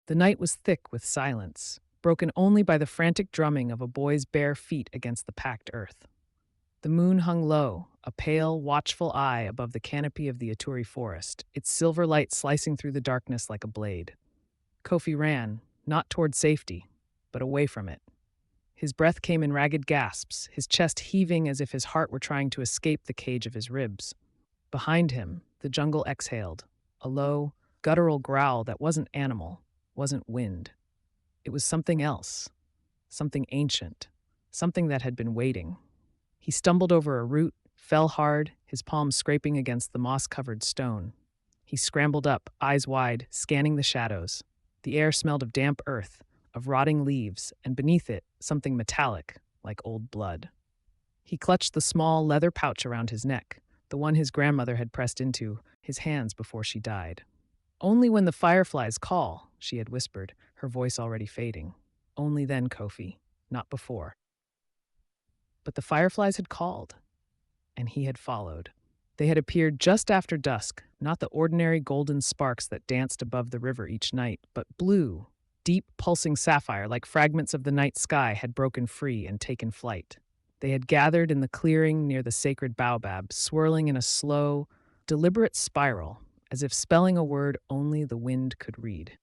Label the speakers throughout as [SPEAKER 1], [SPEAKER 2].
[SPEAKER 1] The night was thick with silence, broken only by the frantic drumming of a boy's bare feet against the packed earth. The moon hung low, a pale, watchful eye above the canopy of the Aturi forest, its silver light slicing through the darkness like a blade. Kofi ran, not toward safety, but away from it. His breath came in ragged gasps, his chest heaving as if his heart were trying to escape the cage of his ribs. Behind him, the jungle exhaled, a low, guttural growl that wasn't animal, wasn't wind. It was something else, something ancient, something that had been waiting. He stumbled over a root, fell hard, his palms scraping against the moss-covered stone. He scrambled up, eyes wide, scanning the shadows. The air smelled of damp earth, of rotting leaves, and beneath it, something metallic, like old blood. He clutched the small leather pouch around his neck, the one his grandmother had pressed into his hands before she died. "Only when the fireflies call," she had whispered, her voice already fading. "Only then, Kofi, not before." But the fireflies had called, and he had followed. They had appeared just after dusk, not the ordinary golden sparks that danced above the river each night, but blue, deep, pulsing sapphire like fragments of the night sky had broken free and taken flight. They had gathered in the clearing near the sacred baobab, swirling in a slow, deliberate spiral, as if spelling a word only the wind could read.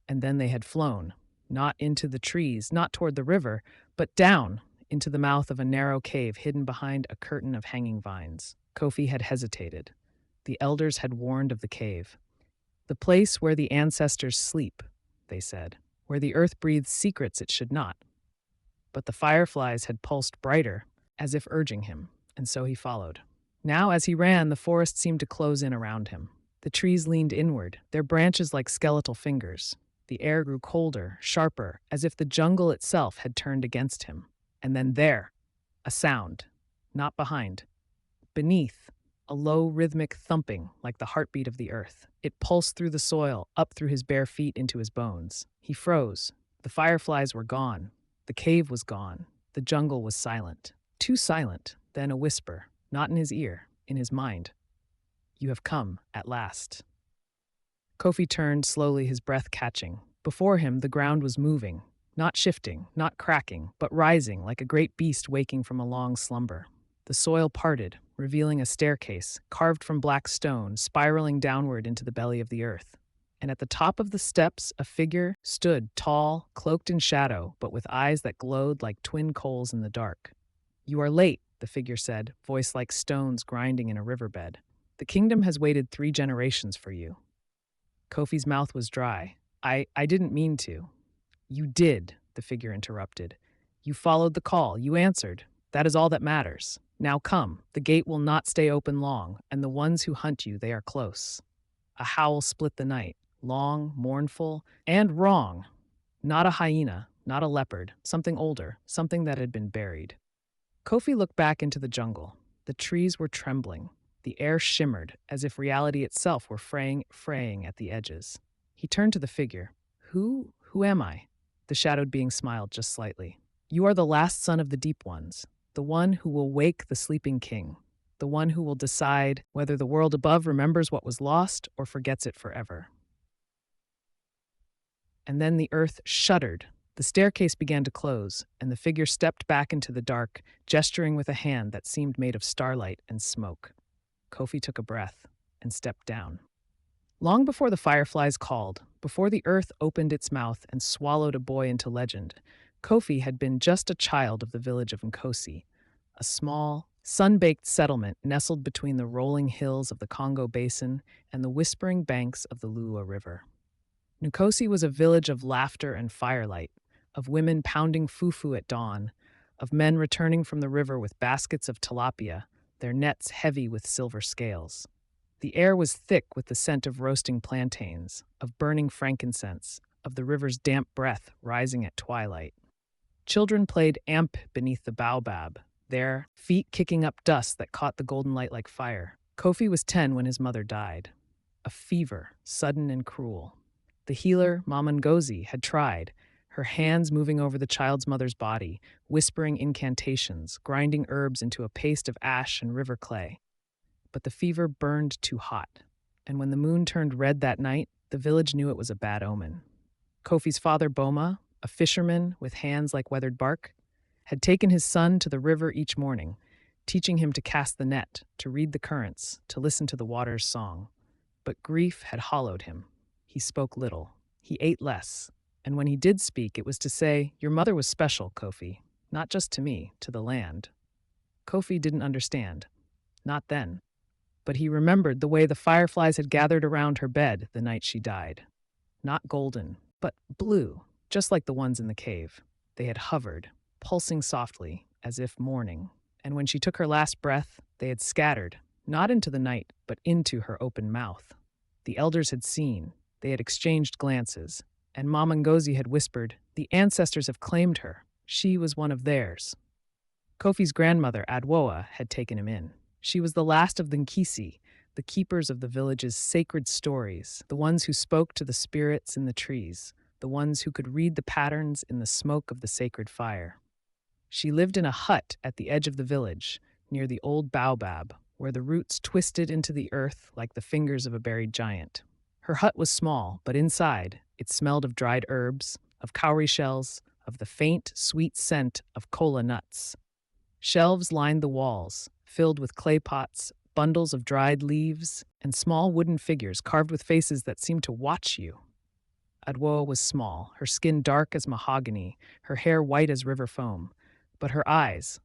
[SPEAKER 1] And then they had flown, not into the trees, not toward the river, but down into the mouth of a narrow cave hidden behind a curtain of hanging vines. Kofi had hesitated. The elders had warned of the cave. "The place where the ancestors sleep," they said, "where the earth breathes secrets it should not." But the fireflies had pulsed brighter, as if urging him, and so he followed. Now, as he ran, the forest seemed to close in around him. The trees leaned inward, their branches like skeletal fingers. The air grew colder, sharper, as if the jungle itself had turned against him. And then there, a sound, not behind. Beneath, a low rhythmic thumping like the heartbeat of the earth. It pulsed through the soil, up through his bare feet into his bones. He froze. The fireflies were gone. The cave was gone. The jungle was silent. Too silent, then a whisper, not in his ear, in his mind. "You have come, at last." Kofi turned slowly, his breath catching. Before him, the ground was moving. Not shifting, not cracking, but rising like a great beast waking from a long slumber. The soil parted, revealing a staircase, carved from black stone, spiraling downward into the belly of the earth. And at the top of the steps, a figure stood, tall, cloaked in shadow, but with eyes that glowed like twin coals in the dark. "You are late," the figure said, voice like stones grinding in a riverbed. "The kingdom has waited 3 generations for you." Kofi's mouth was dry. I didn't mean to." "You did," the figure interrupted. "You followed the call, you answered. That is all that matters. Now come, the gate will not stay open long, and the ones who hunt you, they are close." A howl split the night, long, mournful, and wrong. Not a hyena, not a leopard, something older, something that had been buried. Kofi looked back into the jungle. The trees were trembling. The air shimmered, as if reality itself were fraying at the edges. He turned to the figure. Who am I?" The shadowed being smiled just slightly. "You are the last son of the Deep Ones, the one who will wake the sleeping king, the one who will decide whether the world above remembers what was lost or forgets it forever." And then the earth shuddered. The staircase began to close, and the figure stepped back into the dark, gesturing with a hand that seemed made of starlight and smoke. Kofi took a breath and stepped down. Long before the fireflies called, before the earth opened its mouth and swallowed a boy into legend, Kofi had been just a child of the village of Nkosi, a small, sun-baked settlement nestled between the rolling hills of the Congo Basin and the whispering banks of the Lua River. Nkosi was a village of laughter and firelight, of women pounding fufu at dawn, of men returning from the river with baskets of tilapia, their nets heavy with silver scales. The air was thick with the scent of roasting plantains, of burning frankincense, of the river's damp breath rising at twilight. Children played amp beneath the baobab, their feet kicking up dust that caught the golden light like fire. Kofi was 10 when his mother died. A fever, sudden and cruel. The healer, Mama Ngozi, had tried, her hands moving over the child's mother's body, whispering incantations, grinding herbs into a paste of ash and river clay. But the fever burned too hot, and when the moon turned red that night, the village knew it was a bad omen. Kofi's father, Boma, a fisherman with hands like weathered bark, had taken his son to the river each morning, teaching him to cast the net, to read the currents, to listen to the water's song. But grief had hollowed him. He spoke little. He ate less. And when he did speak, it was to say, "Your mother was special, Kofi. Not just to me, to the land." Kofi didn't understand. Not then. But he remembered the way the fireflies had gathered around her bed the night she died. Not golden, but blue, just like the ones in the cave. They had hovered, pulsing softly, as if mourning. And when she took her last breath, they had scattered, not into the night, but into her open mouth. The elders had seen. They had exchanged glances. And Mama Ngozi had whispered, "The ancestors have claimed her. She was one of theirs." Kofi's grandmother, Adwoa, had taken him in. She was the last of the Nkisi, the keepers of the village's sacred stories, the ones who spoke to the spirits in the trees, the ones who could read the patterns in the smoke of the sacred fire. She lived in a hut at the edge of the village, near the old baobab, where the roots twisted into the earth like the fingers of a buried giant. Her hut was small, but inside, it smelled of dried herbs, of cowrie shells, of the faint, sweet scent of kola nuts. Shelves lined the walls, filled with clay pots, bundles of dried leaves, and small wooden figures carved with faces that seemed to watch you. Adwoa was small, her skin dark as mahogany, her hair white as river foam. But her eyes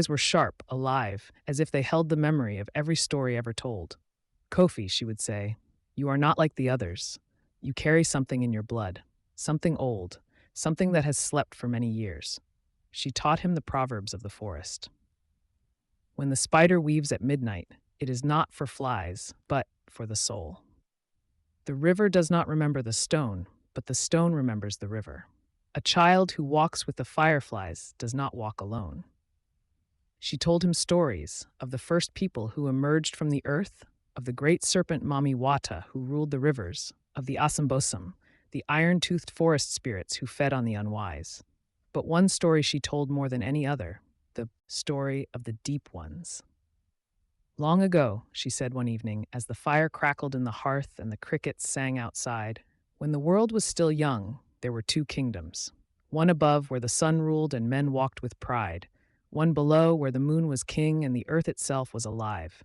[SPEAKER 1] were sharp, alive, as if they held the memory of every story ever told. "Kofi," she would say, "you are not like the others. You carry something in your blood, something old, something that has slept for many years." She taught him the proverbs of the forest. When the spider weaves at midnight, it is not for flies, but for the soul. The river does not remember the stone, but the stone remembers the river. A child who walks with the fireflies does not walk alone. She told him stories of the first people who emerged from the earth, of the great serpent Mami Wata who ruled the rivers, of the Asambosam, the iron-toothed forest spirits who fed on the unwise. But one story she told more than any other, the story of the deep ones. "Long ago," she said one evening, as the fire crackled in the hearth and the crickets sang outside, "when the world was still young, there were two kingdoms. One above where the sun ruled and men walked with pride. One below where the moon was king and the earth itself was alive.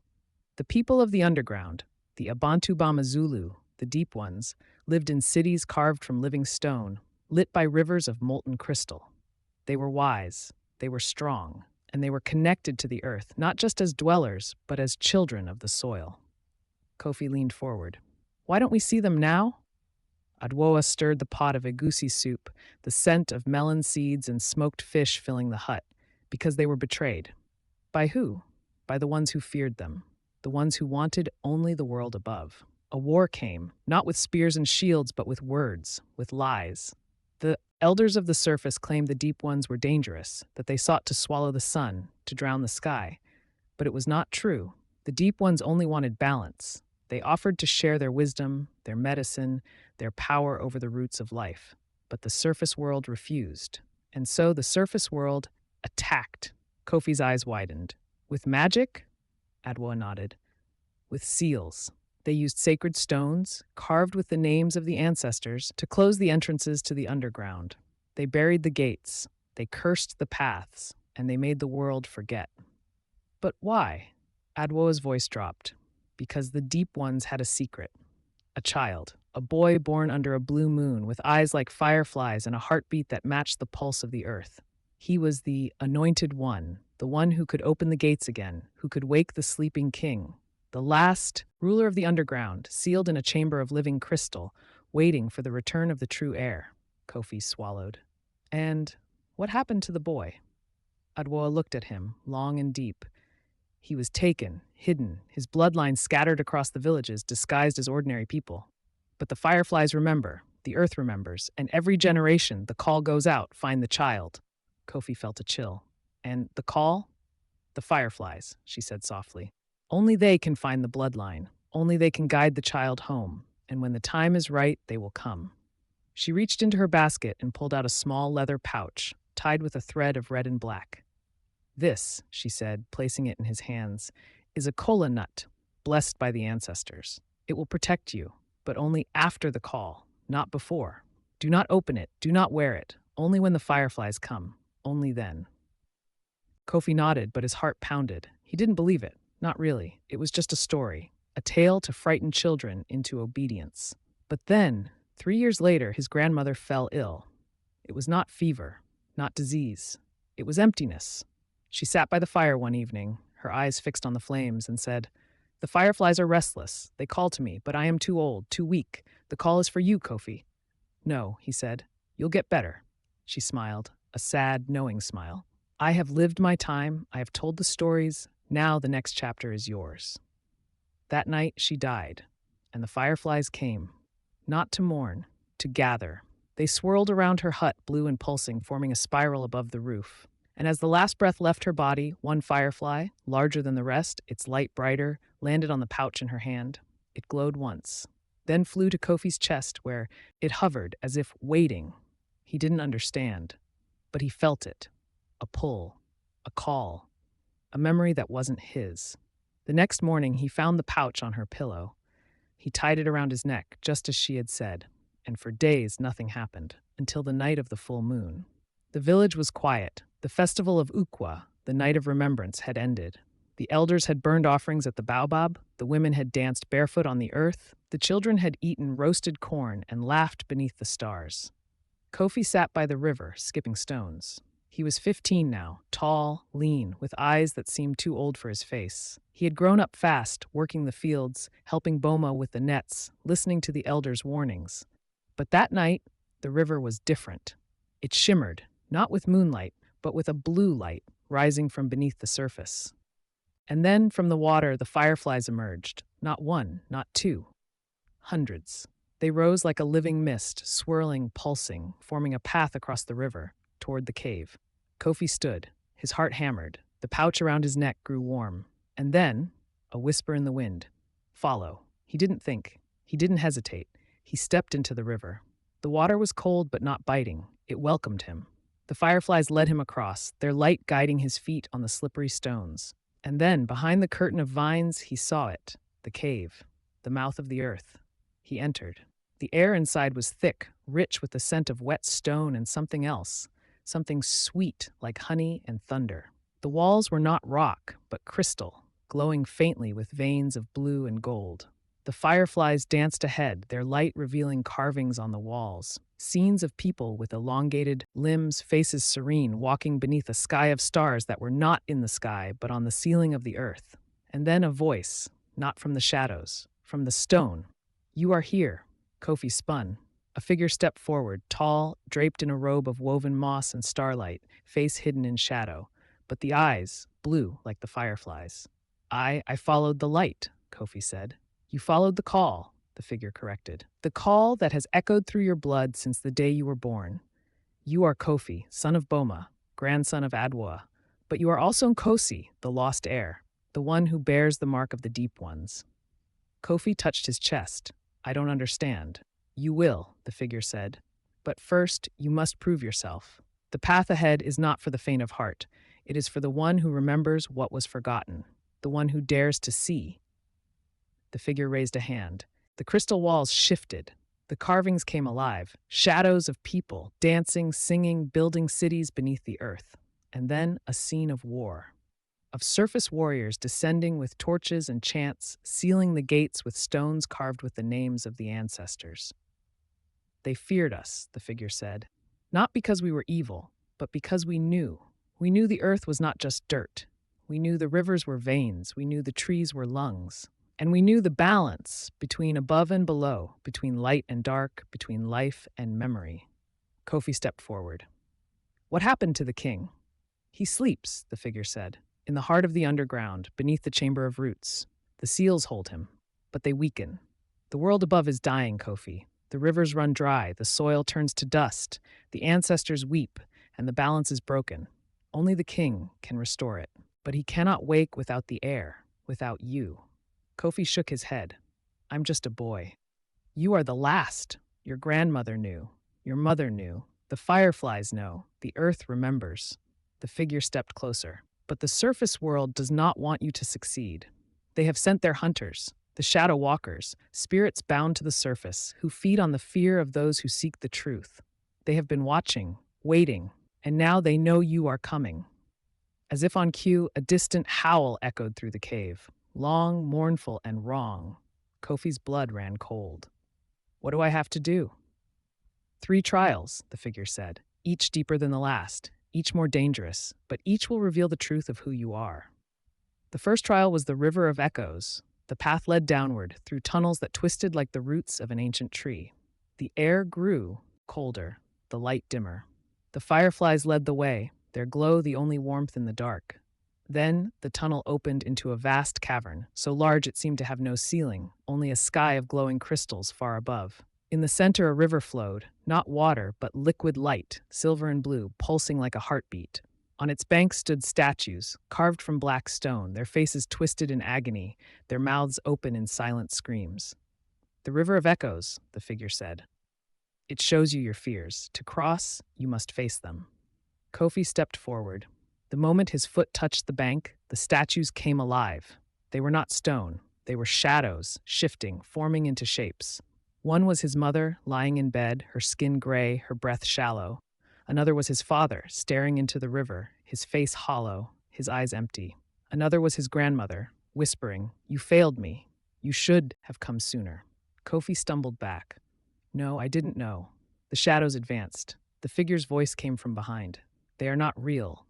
[SPEAKER 1] The people of the underground, the Abantu Bamazulu, the deep ones, lived in cities carved from living stone, lit by rivers of molten crystal. They were wise, they were strong, and they were connected to the earth, not just as dwellers, but as children of the soil." Kofi leaned forward. "Why don't we see them now?" Adwoa stirred the pot of egusi soup, the scent of melon seeds and smoked fish filling the hut, because they were betrayed. By who? By the ones who feared them, the ones who wanted only the world above. A war came, not with spears and shields, but with words, with lies. The elders of the surface claimed the deep ones were dangerous, that they sought to swallow the sun, to drown the sky. But it was not true. The deep ones only wanted balance. They offered to share their wisdom, their medicine, their power over the roots of life. But the surface world refused. And so the surface world attacked. Kofi's eyes widened. "With magic?" Adwoa nodded. "With seals. They used sacred stones, carved with the names of the ancestors, to close the entrances to the underground. They buried the gates, they cursed the paths, and they made the world forget." "But why?" Adwoa's voice dropped. "Because the deep ones had a secret. A child, a boy born under a blue moon, with eyes like fireflies and a heartbeat that matched the pulse of the earth. He was the anointed one, the one who could open the gates again, who could wake the sleeping king. The last ruler of the underground, sealed in a chamber of living crystal, waiting for the return of the true heir." Kofi swallowed. "And what happened to the boy?" Adwoa looked at him, long and deep. "He was taken, hidden, his bloodline scattered across the villages, disguised as ordinary people. But the fireflies remember, the earth remembers, and every generation the call goes out, find the child." Kofi felt a chill. "And the call?" "The fireflies," she said softly. "Only they can find the bloodline. Only they can guide the child home. And when the time is right, they will come." She reached into her basket and pulled out a small leather pouch, tied with a thread of red and black. "This," she said, placing it in his hands, "is a kola nut, blessed by the ancestors. It will protect you, but only after the call, not before." Do not open it, do not wear it. Only when the fireflies come. Only then. Kofi nodded, but his heart pounded. He didn't believe it. Not really. It was just a story. A tale to frighten children into obedience. But then, 3 years later, his grandmother fell ill. It was not fever, not disease. It was emptiness. She sat by the fire one evening, her eyes fixed on the flames, and said, "The fireflies are restless. They call to me, but I am too old, too weak. The call is for you, Kofi." "No," he said. "You'll get better." She smiled, a sad, knowing smile. "I have lived my time. I have told the stories. Now the next chapter is yours." That night she died, and the fireflies came, not to mourn, to gather. They swirled around her hut, blue and pulsing, forming a spiral above the roof. And as the last breath left her body, one firefly, larger than the rest, its light brighter, landed on the pouch in her hand. It glowed once, then flew to Kofi's chest, where it hovered as if waiting. He didn't understand, but he felt it. A pull, a call, a memory that wasn't his. The next morning, he found the pouch on her pillow. He tied it around his neck, just as she had said, and for days nothing happened, until the night of the full moon. The village was quiet. The festival of Ukwa, the night of remembrance, had ended. The elders had burned offerings at the baobab, the women had danced barefoot on the earth, the children had eaten roasted corn and laughed beneath the stars. Kofi sat by the river, skipping stones. He was 15 now, tall, lean, with eyes that seemed too old for his face. He had grown up fast, working the fields, helping Boma with the nets, listening to the elders' warnings. But that night, the river was different. It shimmered, not with moonlight, but with a blue light rising from beneath the surface. And then from the water the fireflies emerged, not one, not two. Hundreds. They rose like a living mist, swirling, pulsing, forming a path across the river, toward the cave. Kofi stood, his heart hammered, the pouch around his neck grew warm. And then, a whisper in the wind. "Follow." He didn't think. He didn't hesitate. He stepped into the river. The water was cold but not biting. It welcomed him. The fireflies led him across, their light guiding his feet on the slippery stones. And then, behind the curtain of vines, he saw it, the cave, the mouth of the earth. He entered. The air inside was thick, rich with the scent of wet stone and something else, something sweet like honey and thunder. The walls were not rock, but crystal, glowing faintly with veins of blue and gold. The fireflies danced ahead, their light revealing carvings on the walls, scenes of people with elongated limbs, faces serene, walking beneath a sky of stars that were not in the sky, but on the ceiling of the earth. And then a voice, not from the shadows, from the stone. "You are here." Kofi spun. A figure stepped forward, tall, draped in a robe of woven moss and starlight, face hidden in shadow, but the eyes, blue like the fireflies. I followed the light," Kofi said. "You followed the call," the figure corrected. "The call that has echoed through your blood since the day you were born. You are Kofi, son of Boma, grandson of Adwa, but you are also Nkosi, the lost heir, the one who bears the mark of the deep ones." Kofi touched his chest. "I don't understand." "You will," the figure said. "But first, you must prove yourself. The path ahead is not for the faint of heart. It is for the one who remembers what was forgotten, the one who dares to see." The figure raised a hand. The crystal walls shifted. The carvings came alive, shadows of people, dancing, singing, building cities beneath the earth. And then a scene of war. Of surface warriors descending with torches and chants, sealing the gates with stones carved with the names of the ancestors. "They feared us," the figure said. "Not because we were evil, but because we knew. We knew the earth was not just dirt. We knew the rivers were veins. We knew the trees were lungs. And we knew the balance between above and below, between light and dark, between life and memory." Kofi stepped forward. "What happened to the king?" "He sleeps," the figure said, "in the heart of the underground, beneath the chamber of roots. The seals hold him, but they weaken. The world above is dying, Kofi. The rivers run dry, the soil turns to dust, the ancestors weep, and the balance is broken. Only the king can restore it. But he cannot wake without the air, without you." Kofi shook his head. "I'm just a boy. You are the last. Your grandmother knew. Your mother knew. The fireflies know. The earth remembers." The figure stepped closer. "But the surface world does not want you to succeed. They have sent their hunters, The shadow walkers, spirits bound to the surface, who feed on the fear of those who seek the truth. They have been watching, waiting, and now they know you are coming. As if on cue, a distant howl echoed through the cave. Long, mournful, and wrong. Kofi's blood ran cold. What do I have to do? 3 trials, the figure said, each deeper than the last, each more dangerous, but each will reveal the truth of who you are. The first trial was the River of Echoes. The path led downward, through tunnels that twisted like the roots of an ancient tree. The air grew colder, the light dimmer. The fireflies led the way, their glow the only warmth in the dark. Then the tunnel opened into a vast cavern, so large it seemed to have no ceiling, only a sky of glowing crystals far above. In the center a river flowed, not water, but liquid light, silver and blue, pulsing like a heartbeat. On its banks stood statues, carved from black stone, their faces twisted in agony, their mouths open in silent screams. The River of Echoes, the figure said. It shows you your fears. To cross, you must face them. Kofi stepped forward. The moment his foot touched the bank, the statues came alive. They were not stone. They were shadows, shifting, forming into shapes. One was his mother, lying in bed, her skin gray, her breath shallow. Another was his father, staring into the river, his face hollow, his eyes empty. Another was his grandmother, whispering, "You failed me. You should have come sooner." Kofi stumbled back. "No, I didn't know." The shadows advanced. The figure's voice came from behind. "They are not real.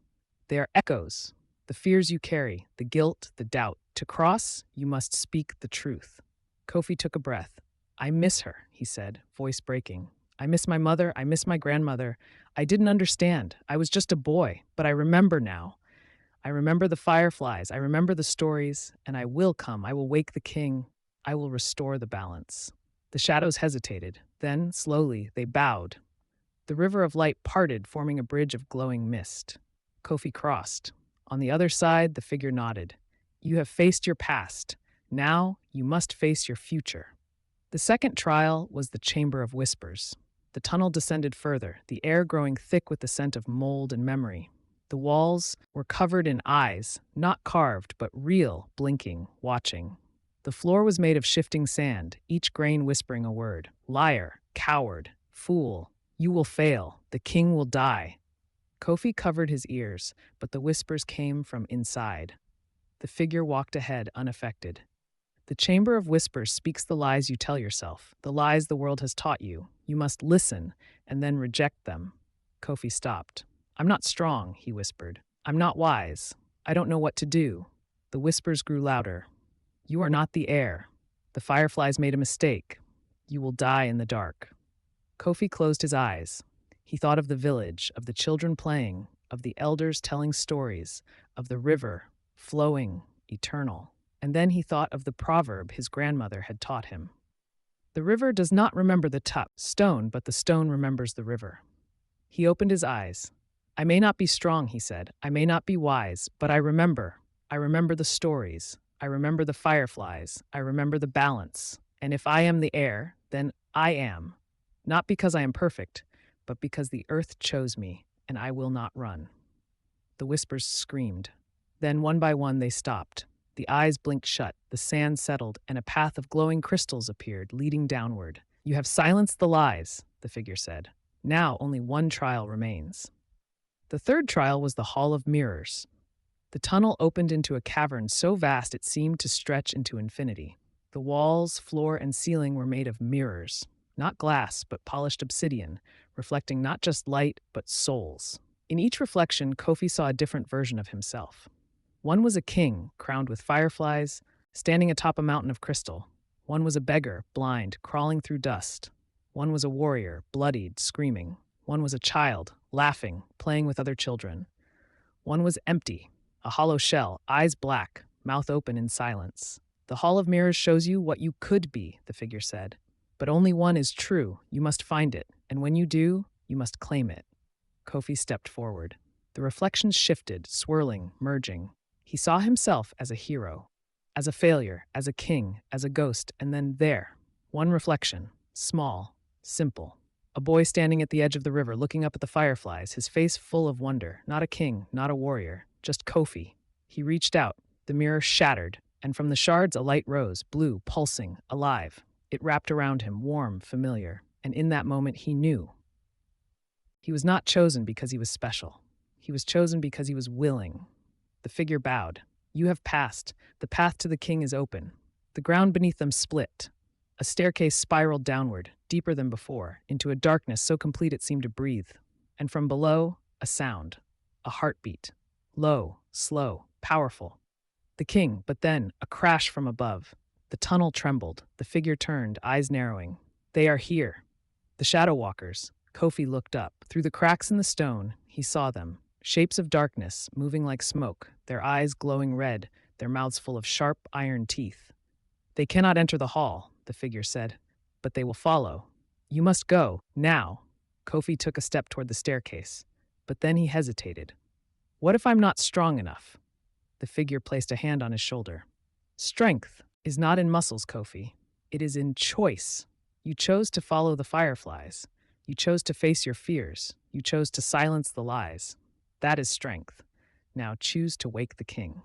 [SPEAKER 1] They are echoes. The fears you carry, the guilt, the doubt. To cross, you must speak the truth." Kofi took a breath. "I miss her," he said, voice breaking. "I miss my mother. I miss my grandmother. I didn't understand. I was just a boy, but I remember now. I remember the fireflies. I remember the stories, and I will come. I will wake the king. I will restore the balance." The shadows hesitated. Then, slowly, they bowed. The river of light parted, forming a bridge of glowing mist. Kofi crossed. On the other side, the figure nodded. "You have faced your past. Now, you must face your future." The second trial was the Chamber of Whispers. The tunnel descended further, the air growing thick with the scent of mold and memory. The walls were covered in eyes, not carved, but real, blinking, watching. The floor was made of shifting sand, each grain whispering a word. Liar, coward, fool, you will fail, the king will die. Kofi covered his ears, but the whispers came from inside. The figure walked ahead, unaffected. The Chamber of Whispers speaks the lies you tell yourself, the lies the world has taught you. You must listen and then reject them. Kofi stopped. "I'm not strong," he whispered. "I'm not wise. I don't know what to do." The whispers grew louder. "You are not the heir. The fireflies made a mistake. You will die in the dark." Kofi closed his eyes. He thought of the village, of the children playing, of the elders telling stories, of the river, flowing, eternal. And then he thought of the proverb his grandmother had taught him. The river does not remember the stone, but the stone remembers the river. He opened his eyes. "I may not be strong," he said. "I may not be wise, but I remember. I remember the stories. I remember the fireflies. I remember the balance. And if I am the heir, then I am. Not because I am perfect, but because the earth chose me, and I will not run." The whispers screamed. Then one by one they stopped. The eyes blinked shut, the sand settled, and a path of glowing crystals appeared, leading downward. "You have silenced the lies," the figure said. "Now only one trial remains." The third trial was the Hall of Mirrors. The tunnel opened into a cavern so vast it seemed to stretch into infinity. The walls, floor, and ceiling were made of mirrors, not glass, but polished obsidian, reflecting not just light, but souls. In each reflection, Kofi saw a different version of himself. One was a king, crowned with fireflies, standing atop a mountain of crystal. One was a beggar, blind, crawling through dust. One was a warrior, bloodied, screaming. One was a child, laughing, playing with other children. One was empty, a hollow shell, eyes black, mouth open in silence. "The Hall of Mirrors shows you what you could be," the figure said. "But only one is true. You must find it, and when you do, you must claim it." Kofi stepped forward. The reflections shifted, swirling, merging. He saw himself as a hero, as a failure, as a king, as a ghost, and then there, one reflection, small, simple. A boy standing at the edge of the river looking up at the fireflies, his face full of wonder, not a king, not a warrior, just Kofi. He reached out. The mirror shattered. And from the shards a light rose, blue, pulsing, alive. It wrapped around him, warm, familiar. And in that moment he knew. He was not chosen because he was special. He was chosen because he was willing. The figure bowed. You have passed. The path to the king is open. The ground beneath them split. A staircase spiraled downward, deeper than before, into a darkness so complete it seemed to breathe. And from below, a sound. A heartbeat. Low, slow, powerful. The king, but then, a crash from above. The tunnel trembled. The figure turned, eyes narrowing. They are here. The shadow walkers. Kofi looked up. Through the cracks in the stone, he saw them. Shapes of darkness, moving like smoke, their eyes glowing red, their mouths full of sharp iron teeth. They cannot enter the hall, the figure said, but they will follow. You must go, now. Kofi took a step toward the staircase, but then he hesitated. What if I'm not strong enough? The figure placed a hand on his shoulder. Strength is not in muscles, Kofi. It is in choice. You chose to follow the Fireflies. You chose to face your fears. You chose to silence the lies. That is strength. Now choose to wake the king.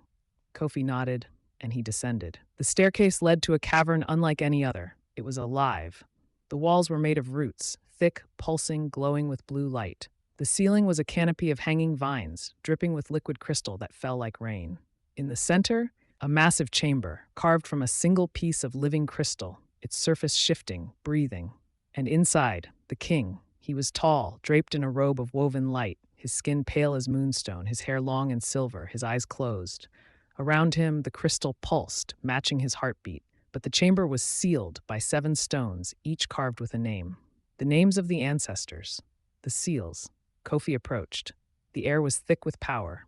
[SPEAKER 1] Kofi nodded, and he descended. The staircase led to a cavern unlike any other. It was alive. The walls were made of roots, thick, pulsing, glowing with blue light. The ceiling was a canopy of hanging vines, dripping with liquid crystal that fell like rain. In the center, a massive chamber, carved from a single piece of living crystal, its surface shifting, breathing. And inside, the king. He was tall, draped in a robe of woven light, his skin pale as moonstone, his hair long and silver, his eyes closed. Around him, the crystal pulsed, matching his heartbeat. But the chamber was sealed by 7 stones, each carved with a name. The names of the ancestors. The seals. Kofi approached. The air was thick with power.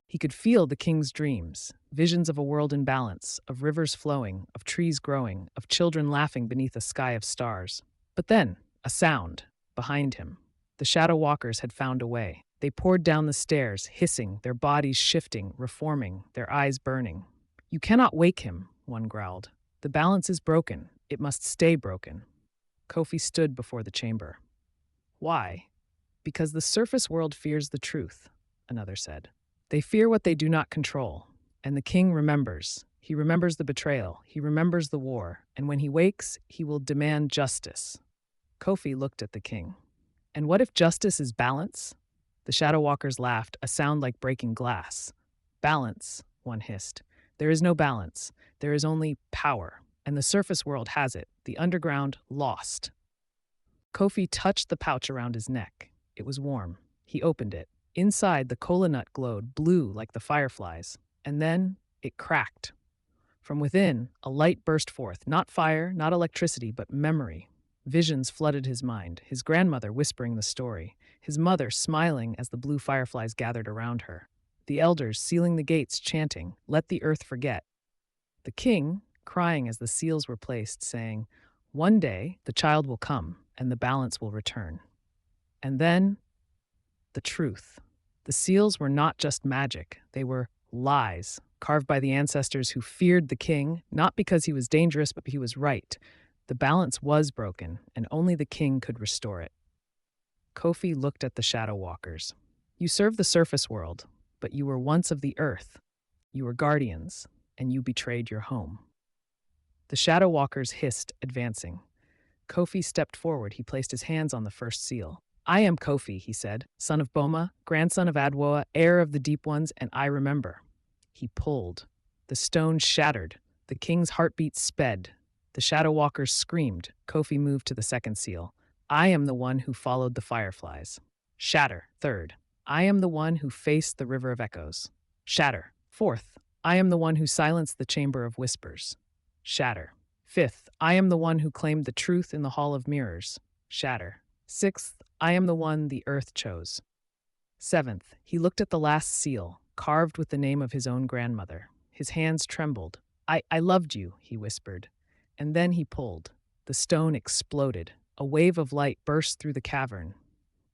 [SPEAKER 1] He could feel the king's dreams, visions of a world in balance, of rivers flowing, of trees growing, of children laughing beneath a sky of stars. But then, a sound, behind him. The shadow walkers had found a way. They poured down the stairs, hissing, their bodies shifting, reforming, their eyes burning. You cannot wake him, one growled. The balance is broken. It must stay broken. Kofi stood before the chamber. Why? Because the surface world fears the truth, another said. They fear what they do not control. And the king remembers. He remembers the betrayal. He remembers the war. And when he wakes, he will demand justice. Kofi looked at the king. And what if justice is balance? The shadow walkers laughed, a sound like breaking glass. Balance, one hissed. There is no balance. There is only power. And the surface world has it. The underground lost. Kofi touched the pouch around his neck. It was warm. He opened it. Inside, the kola nut glowed, blue like the fireflies. And then it cracked. From within, a light burst forth, not fire, not electricity, but memory. Visions flooded his mind, his grandmother whispering the story, his mother smiling as the blue fireflies gathered around her, the elders sealing the gates chanting, "Let the earth forget." The king, crying as the seals were placed, saying, "One day the child will come, and the balance will return." And then, the truth. The seals were not just magic, they were lies, carved by the ancestors who feared the king, not because he was dangerous, but he was right. The balance was broken, and only the king could restore it. Kofi looked at the shadow walkers. You serve the surface world, but you were once of the earth. You were guardians, and you betrayed your home. The shadow walkers hissed, advancing. Kofi stepped forward. He placed his hands on the first seal. I am Kofi, he said, son of Boma, grandson of Adwoa, heir of the Deep Ones, and I remember. He pulled. The stone shattered. The king's heartbeat sped. The shadow walkers screamed. Kofi moved to the second seal. I am the one who followed the fireflies. Shatter. Third. I am the one who faced the river of echoes. Shatter. Fourth. I am the one who silenced the chamber of whispers. Shatter. Fifth. I am the one who claimed the truth in the hall of mirrors. Shatter. Sixth. I am the one the earth chose. Seventh. He looked at the last seal, carved with the name of his own grandmother. His hands trembled. I loved you, he whispered. And then he pulled. The stone exploded. A wave of light burst through the cavern.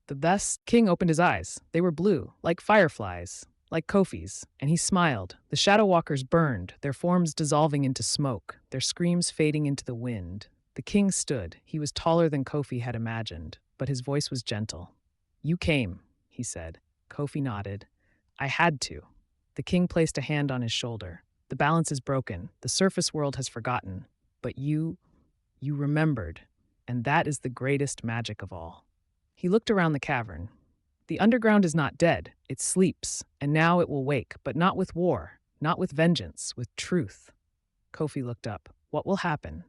[SPEAKER 1] The best king opened his eyes. They were blue, like fireflies, like Kofi's, and he smiled. The shadow walkers burned, their forms dissolving into smoke, their screams fading into the wind. The king stood. He was taller than Kofi had imagined, but his voice was gentle. You came, he said. Kofi nodded. I had to. The king placed a hand on his shoulder. The balance is broken. The surface world has forgotten. But you remembered. And that is the greatest magic of all. He looked around the cavern. The underground is not dead. It sleeps. And now it will wake, but not with war, not with vengeance, with truth. Kofi looked up. What will happen?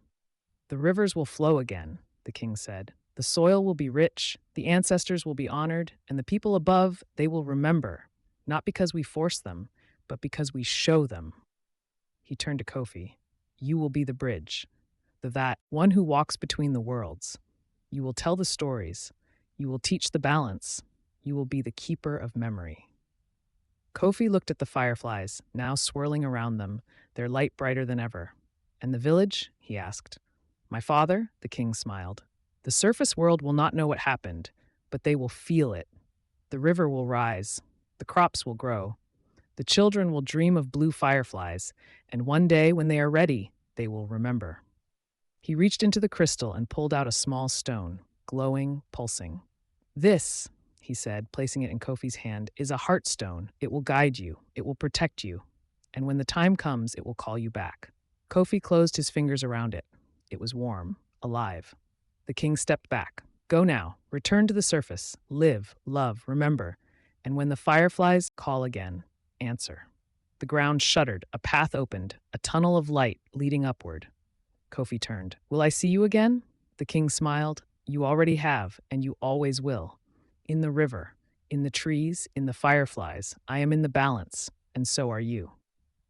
[SPEAKER 1] The rivers will flow again, the king said. The soil will be rich, the ancestors will be honored, and the people above, they will remember, not because we force them, but because we show them. He turned to Kofi. You will be the bridge, that one who walks between the worlds. You will tell the stories. You will teach the balance. You will be the keeper of memory. Kofi looked at the fireflies, now swirling around them, their light brighter than ever. And the village? He asked. My father, the king smiled. The surface world will not know what happened, but they will feel it. The river will rise. The crops will grow. The children will dream of blue fireflies, and one day, when they are ready, they will remember. He reached into the crystal and pulled out a small stone, glowing, pulsing. This, he said, placing it in Kofi's hand, is a heart stone. It will guide you. It will protect you. And when the time comes, it will call you back. Kofi closed his fingers around it. It was warm, alive. The king stepped back. Go now. Return to the surface. Live, love, remember. And when the fireflies call again, answer. The ground shuddered. A path opened. A tunnel of light leading upward. Kofi turned. Will I see you again? The king smiled. You already have, and you always will. In the river, in the trees, in the fireflies, I am in the balance, and so are you.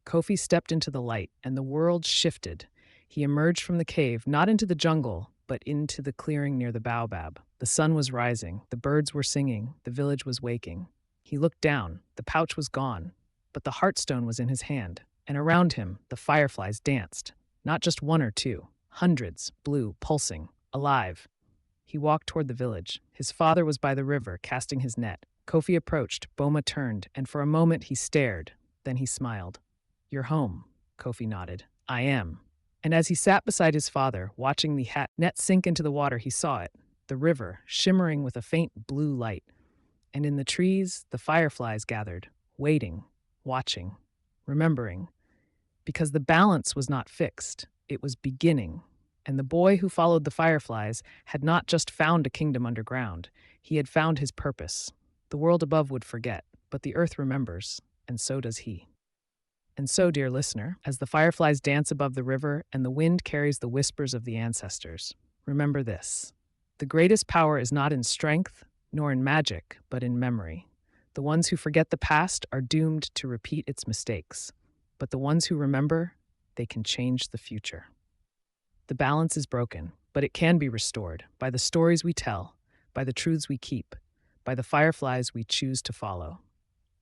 [SPEAKER 1] Kofi stepped into the light, and the world shifted. He emerged from the cave, not into the jungle, but into the clearing near the baobab. The sun was rising, the birds were singing, the village was waking. He looked down. The pouch was gone, but the heartstone was in his hand, and around him, the fireflies danced. Not just one or two, hundreds, blue, pulsing, alive. He walked toward the village. His father was by the river, casting his net. Kofi approached, Boma turned, and for a moment he stared. Then he smiled. You're home, Kofi nodded. I am. And as he sat beside his father, watching the net sink into the water, he saw it, the river, shimmering with a faint blue light. And in the trees, the fireflies gathered, waiting, watching, remembering. Because the balance was not fixed, it was beginning. And the boy who followed the fireflies had not just found a kingdom underground, he had found his purpose. The world above would forget, but the earth remembers, and so does he. And so, dear listener, as the fireflies dance above the river and the wind carries the whispers of the ancestors, remember this. The greatest power is not in strength, nor in magic, but in memory. The ones who forget the past are doomed to repeat its mistakes. But the ones who remember, they can change the future. The balance is broken, but it can be restored by the stories we tell, by the truths we keep, by the fireflies we choose to follow.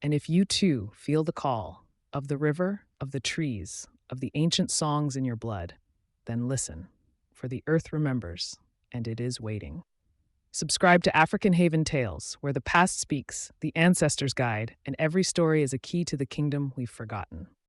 [SPEAKER 1] And if you too feel the call of the river, of the trees, of the ancient songs in your blood, then listen, for the earth remembers, and it is waiting. Subscribe to African Haven Tales, where the past speaks, the ancestors guide, and every story is a key to the kingdom we've forgotten.